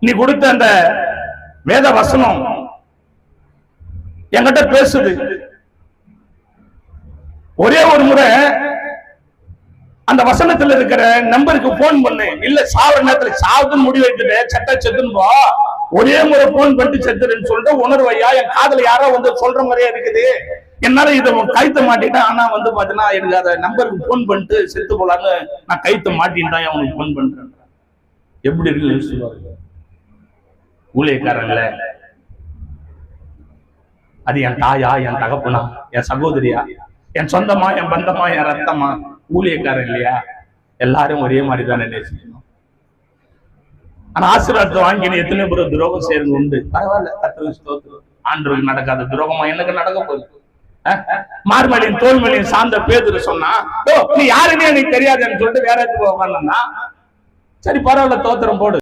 நீ கொடுத்த அந்த வேத வசனம் என்கிட்ட பேசுது. ஒரே ஒரு முறை அந்த வசனத்துல இருக்கிற நம்பருக்கு போன் பண்ணு. இல்ல சாவர நேரத்துல சாவுன்னு முடிவு எடுத்துட்டு செத்துன்னு போ, ஒரே முறை போன் பண்ணிட்டு செத்துருன்னு சொல்லிட்டு உணர்வையா என் காதல யாரோ வந்து சொல்ற மாதிரியே இருக்குது. என்னால இதை கைத்த மாட்டிட்டேன். ஆனா வந்து பாத்தீங்கன்னா எனக்கு அந்த நம்பருக்கு போன் பண்ணிட்டு செத்து போலான்னு நான் கைத்த மாட்டின்தான் அவனுக்கு போன் பண்றேன். எப்படி இருக்குன்னு சொல்லுவாங்க ஊழியக்காரன்ல. அது என் தாயா, என் தகப்பனா, என் சகோதரியா, என் சொந்தமா, என் பந்தமா, என் ரத்தமா? ஊழியக்காரன் இல்லையா? எல்லாரும் ஒரே மாதிரி தானே நேசிக்கணும். ஆனா ஆசீர்வாதத்தை வாங்கி எத்தனை பேர் துரோகம் செய்யறது உண்டு. பரவாயில்ல, கர்த்தருக்கு ஸ்தோத்திரம். ஆண்டவருக்கு நடக்காத துரோகமா எனக்கு நடக்க போகுது. மார்மலின் தோல்மலின் சார்ந்த பேதுரு சொன்னா, நீ யாருன்னே எனக்கு தெரியாதுன்னு சொல்லிட்டு வேற இடத்துக்கு உட்கார்ந்தா, சரி பரவாயில்ல தோத்திரம் போடு.